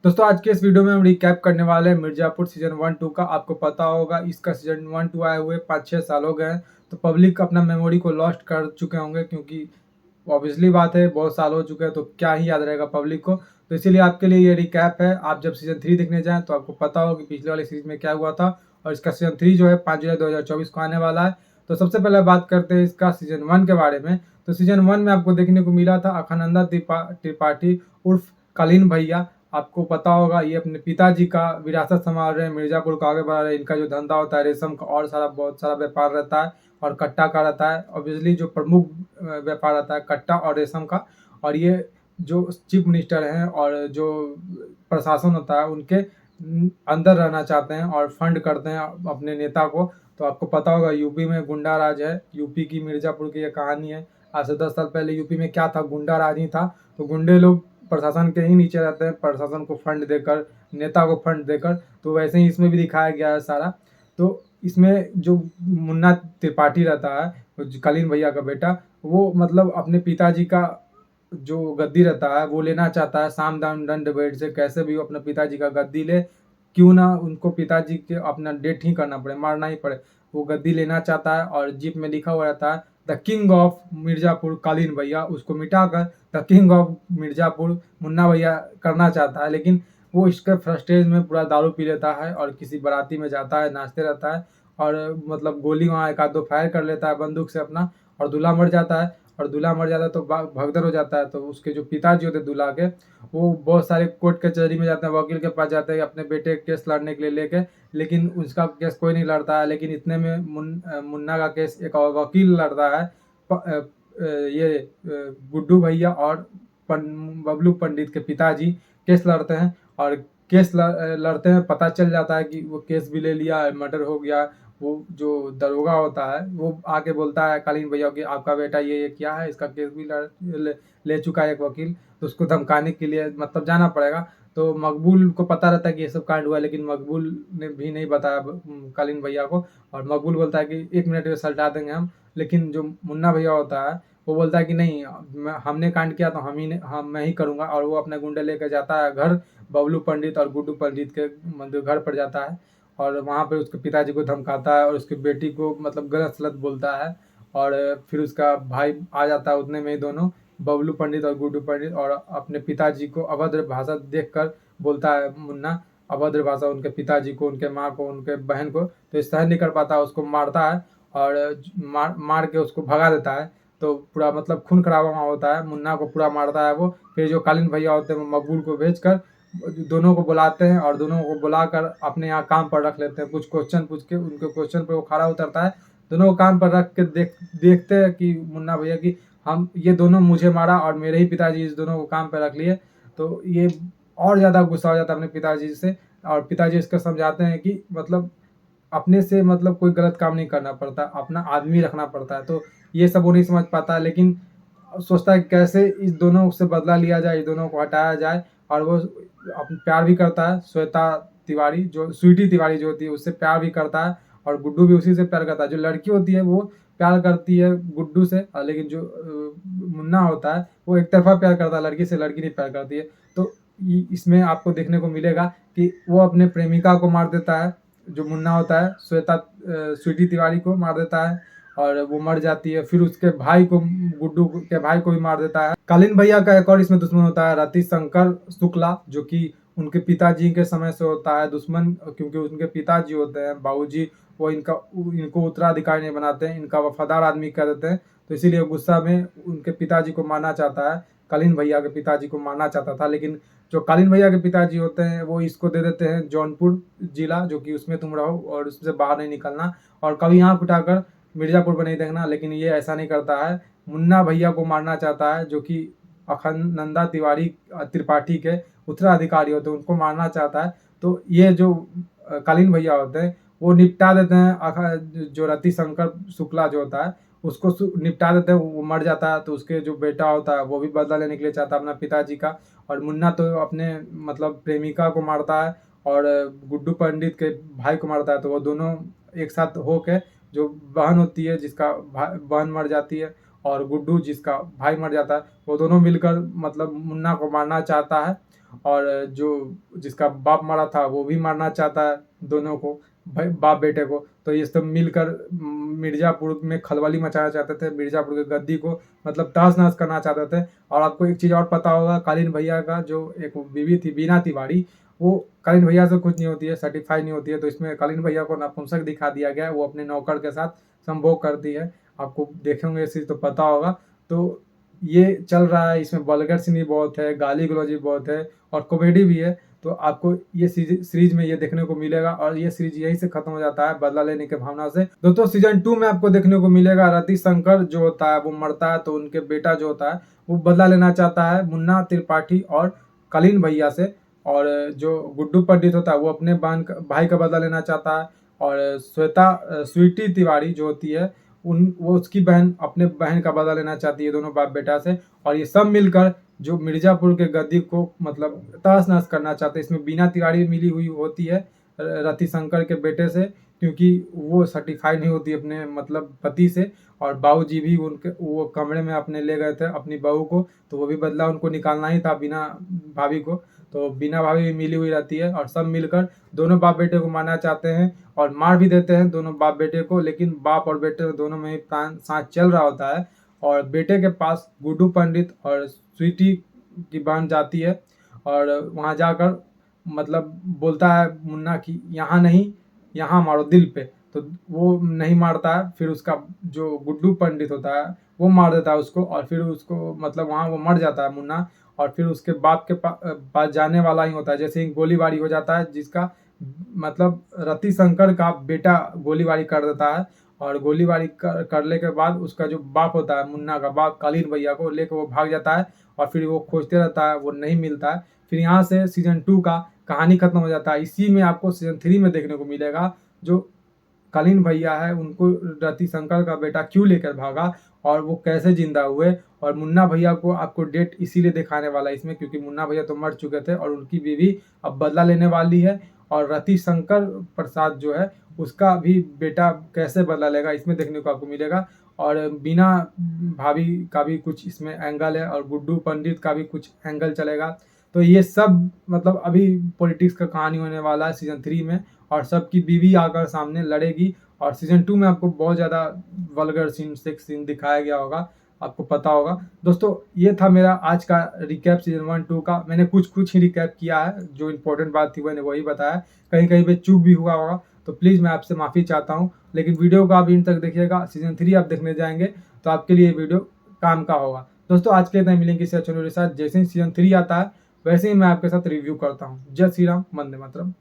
दोस्तों आज के इस वीडियो में हम रिकैप करने वाले हैं मिर्ज़ापुर सीज़न 1-2 का। आपको पता होगा इसका सीज़न 1-2 आए हुए 5-6 साल हो गए हैं, तो पब्लिक अपना मेमोरी को लॉस्ट कर चुके होंगे क्योंकि ऑब्वियसली बात है बहुत साल हो चुके हैं तो क्या ही याद रहेगा पब्लिक को। तो इसीलिए आपके लिए ये रिकैप है। आप जब सीज़न 3 देखने जाएँ तो आपको पता हो कि पिछले वाले सीरीज़ में क्या हुआ था और इसका सीज़न 3 जो है 5 जुलाई 2024 को आने वाला है। तो सबसे पहले बात करते हैं इसका सीज़न 1 के बारे में। तो सीज़न 1 में आपको देखने को मिला था अखनंदा त्रिपाठी उर्फ कालीन भैया। आपको पता होगा ये अपने पिताजी का विरासत संभाल रहे हैं, मिर्ज़ापुर को आगे बढ़ा रहे हैं। इनका जो धंधा होता है रेशम का और सारा बहुत सारा व्यापार रहता है और कट्टा का रहता है। ऑब्वियसली जो प्रमुख व्यापार रहता है कट्टा और रेशम का। और ये जो चीफ मिनिस्टर हैं और जो प्रशासन होता है उनके अंदर रहना चाहते हैं और फंड करते हैं अपने नेता को। तो आपको पता होगा यूपी में गुंडा राज है। यूपी की मिर्ज़ापुर की ये कहानी है। आज से 10 साल पहले यूपी में क्या था, गुंडा राज ही था। तो गुंडे लोग प्रशासन के ही नीचे रहते हैं, प्रशासन को फंड देकर, नेता को फंड देकर। तो वैसे ही इसमें भी दिखाया गया है सारा। तो इसमें जो मुन्ना त्रिपाठी रहता है, कालीन भैया का बेटा, वो मतलब अपने पिताजी का जो गद्दी रहता है वो लेना चाहता है। साम दाम दंड भेद से कैसे भी वो अपने पिताजी का गद्दी ले, क्यों ना उनको पिताजी के अपना डेथ ही करना पड़े, मारना ही पड़े। वो गद्दी लेना चाहता है और जीप में लिखा हुआ रहता है the king of Mirzapur Kaleen Bhaiya. उसको मिटाकर the king of Mirzapur Munna Bhaiya करना चाहता है। लेकिन वो इसके फ्रस्टेज में पूरा दारू पी लेता है और किसी बाराती में जाता है, नाचते रहता है और मतलब गोली वहाँ एक आध दो फायर कर लेता है बंदूक से अपना, और दूल्हा मर जाता है। और दूल्हा मर जाता है तो भगदड़ हो जाता है। तो उसके जो पिताजी होते हैं दूल्हा के, वो बहुत सारे कोर्ट कचहरी में जाते हैं, वकील के पास जाते हैं अपने बेटे के केस लड़ने के लिए लेके। लेकिन उसका केस कोई नहीं लड़ता है। लेकिन इतने में मुन्ना का केस एक और वकील लड़ता है। गुड्डू भैया और बबलू पंडित के पिताजी केस लड़ते हैं। और केस लड़ते हैं, पता चल जाता है कि वो केस भी ले लिया है, मर्डर हो गया। वो जो दरोगा होता है वो आके बोलता है कालीन भैया कि आपका बेटा ये किया है, इसका केस भी ले चुका है एक वकील। तो उसको धमकाने के लिए मतलब जाना पड़ेगा। तो मकबूल को पता रहता है कि ये सब कांड हुआ है, लेकिन मकबूल ने भी नहीं बताया कालीन भैया को। और मकबूल बोलता है कि 1 मिनट में सलटा देंगे हम। लेकिन जो मुन्ना भैया होता है वो बोलता है कि नहीं, हमने कांड किया तो मैं ही करूँगा। और वो अपने गुंडे लेकर जाता है घर, बबलू पंडित और गुड्डू पंडित के मतलब घर पर जाता है। और वहाँ पे उसके पिताजी को धमकाता है और उसकी बेटी को मतलब गलत सलत बोलता है। और फिर उसका भाई आ जाता है उतने में ही दोनों, बबलू पंडित और गुड्डू पंडित। और अपने पिताजी को अभद्र भाषा देखकर बोलता है मुन्ना, अभद्र भाषा उनके पिताजी को, उनके माँ को, उनके बहन को। तो इस सहन नहीं कर पाता, उसको मारता है और मार के उसको भगा देता है। तो पूरा मतलब खून खराबा वहाँ होता है, मुन्ना को पूरा मारता है वो। फिर जो कालीन भैया होते हैं वो मकबूल को भेजकर दोनों को बुलाते हैं और दोनों को बुलाकर अपने यहाँ काम पर रख लेते हैं। कुछ क्वेश्चन पूछ के उनके क्वेश्चन पर वो खड़ा उतरता है। दोनों को काम पर रख के देखते हैं कि मुन्ना भैया कि हम ये दोनों मुझे मारा और मेरे ही पिताजी इस दोनों को काम पर रख लिए। तो ये और ज़्यादा गुस्सा हो जाता है अपने पिताजी से। और पिताजी इसको समझाते हैं कि मतलब अपने से मतलब कोई गलत काम नहीं करना पड़ता, अपना आदमी रखना पड़ता है। तो ये सब वो नहीं समझ पाता, लेकिन सोचता है कि कैसे इस दोनों से बदला लिया जाए, इस दोनों को हटाया जाए। और वो प्यार भी करता है, श्वेता तिवारी जो स्वीटी तिवारी जो होती है उससे प्यार भी करता है। और गुड्डू भी उसी से प्यार करता है। जो लड़की होती है वो प्यार करती है गुड्डू से, लेकिन जो मुन्ना होता है वो एक तरफा प्यार करता है लड़की से, लड़की नहीं प्यार करती है। तो इसमें आपको देखने को मिलेगा कि वो अपने प्रेमिका को मार देता है, जो मुन्ना होता है स्वीटी तिवारी को मार देता है और वो मर जाती है। फिर उसके भाई को, गुड्डू के भाई को भी मार देता है। कालीन भैया का एक और इसमें दुश्मन होता है रतिशंकर शुक्ला, जो कि उनके पिताजी के समय से होता है दुश्मन, क्योंकि उनके पिताजी होते हैं बाबूजी, वो इनको उत्तराधिकारी नहीं बनाते हैं, इनका वफादार आदमी कह देते हैं। तो इसीलिए गुस्सा में उनके पिताजी को मारना चाहता है, कालीन भैया के पिताजी को मारना चाहता था। लेकिन जो कालीन भैया के पिताजी होते हैं वो इसको दे देते हैं जौनपुर जिला, जो कि उसमें तुम रहो और उससे बाहर नहीं निकलना और कभी आँख उठाकर मिर्ज़ापुर पर नहीं देखना। लेकिन ये ऐसा नहीं करता है, मुन्ना भैया को मारना चाहता है, जो कि अखनंदा त्रिपाठी के उत्तराधिकारी होते हैं, उनको मारना चाहता है। तो ये जो कालीन भैया होते हैं वो निपटा देते हैं। जो रतिशंकर शुक्ला जो होता है उसको निपटा देते हैं, वो मर जाता है। तो उसके जो बेटा होता है वो भी बदला लेने के लिए चाहता है अपना पिताजी का। और मुन्ना तो अपने मतलब प्रेमिका को मारता है और गुड्डू पंडित के भाई को मारता है। तो वो दोनों एक साथ होके, जो बहन होती है जिसका बहन मर जाती है और गुड्डू जिसका भाई मर जाता है, वो दोनों मिलकर मतलब मुन्ना को मारना चाहता है। और जो जिसका बाप मरा था वो भी मारना चाहता है दोनों को, भाई बाप बेटे को। तो ये सब मिलकर मिर्ज़ापुर में खलबली मचाना चाहते थे, मिर्ज़ापुर की गद्दी को मतलब तहस-नहस करना चाहते थे। और आपको एक चीज़ और पता होगा, कालीन भैया का जो एक बीवी थी बीना तिवारी, वो कालीन भैया से कुछ नहीं होती है, सर्टिफ़ाई नहीं होती है, तो इसमें कालीन भैया को नपुंसक दिखा दिया गया है, वो अपने नौकर के साथ संभोग करती है। आपको देखे होंगे ये चीज़ तो पता होगा। तो ये चल रहा है, इसमें वल्गर सीन भी बहुत है, गाली-गलौज भी बहुत है और कॉमेडी भी है। तो आपको ये सीरीज़ में ये देखने को मिलेगा और ये सीरीज़ यहीं से खत्म हो जाता है बदला लेने की भावना से। दोस्तों सीज़न 2 में आपको देखने को मिलेगा रति शंकर जो होता है वो मरता है, तो उनके बेटा जो होता है वो बदला लेना चाहता है मुन्ना त्रिपाठी और कालीन भैया से। और जो गुड्डू पंडित होता है वो अपने भाई का बदला लेना चाहता है। और स्वीटी तिवारी जो होती है वो उसकी बहन अपने बहन का बदला लेना चाहती है, दोनों बाप बेटा से। और ये सब मिलकर जो मिर्ज़ापुर के गद्दी को मतलब तहस-नहस करना चाहते हैं। इसमें बीना तिवारी मिली हुई होती है रति शंकर के बेटे से, क्योंकि वो सर्टिफ़ाई नहीं होती अपने मतलब पति से। और बाबूजी भी उनके वो कमरे में अपने ले गए थे अपनी बहू को, तो वो भी बदला उनको निकालना ही था बीना भाभी को। तो बीना भाभी भी मिली हुई रहती है और सब मिलकर दोनों बाप बेटे को मारना चाहते हैं और मार भी देते हैं दोनों बाप बेटे को। लेकिन बाप और बेटे दोनों में ही प्राण साथ चल रहा होता है। और बेटे के पास गुड्डू पंडित और स्वीटी की बहन जाती है और वहाँ जाकर मतलब बोलता है मुन्ना कि यहाँ नहीं, यहाँ मारो दिल पे। तो वो नहीं मारता है, फिर उसका जो गुड्डू पंडित होता है वो मार देता है उसको। और फिर उसको मतलब वहाँ वो मर जाता है मुन्ना। और फिर उसके बाप के पास जाने वाला ही होता है, जैसे ही गोलीबारी हो जाता है, जिसका मतलब रति शंकर का बेटा गोलीबारी कर देता है। और गोलीबारी करने के बाद उसका जो बाप होता है मुन्ना का बाप कालीन भैया को लेकर वो भाग जाता है। और फिर वो खोजते रहता है, वो नहीं मिलता है। फिर यहाँ से सीज़न 2 का कहानी खत्म हो जाता है। इसी में आपको सीज़न 3 में देखने को मिलेगा जो कालीन भैया है उनको रति शंकर का बेटा क्यों लेकर भागा और वो कैसे जिंदा हुए। और मुन्ना भैया को आपको डेट इसीलिए दिखाने वाला है इसमें, क्योंकि मुन्ना भैया तो मर चुके थे और उनकी बीवी अब बदला लेने वाली है। और रति शंकर प्रसाद जो है उसका भी बेटा कैसे बदला लेगा इसमें देखने को आपको मिलेगा। और बीना भाभी का भी कुछ इसमें एंगल है और गुड्डू पंडित का भी कुछ एंगल चलेगा। तो ये सब मतलब अभी पॉलिटिक्स का कहानी होने वाला है सीज़न 3 में। और सबकी बीवी आकर सामने लड़ेगी। और सीज़न 2 में आपको बहुत ज़्यादा वल्गर सीन, सेक्स सीन दिखाया गया होगा, आपको पता होगा। दोस्तों ये था मेरा आज का रिकैप सीज़न 1-2 का। मैंने कुछ ही रिकैप किया है, जो इम्पोर्टेंट बात थी मैंने वही बताया। कहीं-कहीं पे चूक भी हुआ होगा तो प्लीज़ मैं आपसे माफ़ी चाहता हूँ। लेकिन वीडियो को आप इन तक देखिएगा, सीज़न 3 आप देखने जाएँगे तो आपके लिए वीडियो काम का होगा। दोस्तों आज के लिए मिलेंगे किसी अच्छे वीडियो के साथ। जैसे ही सीज़न 3 आता है वैसे ही मैं आपके साथ रिव्यू करता हूँ। जय श्री राम, वंदे मातरम।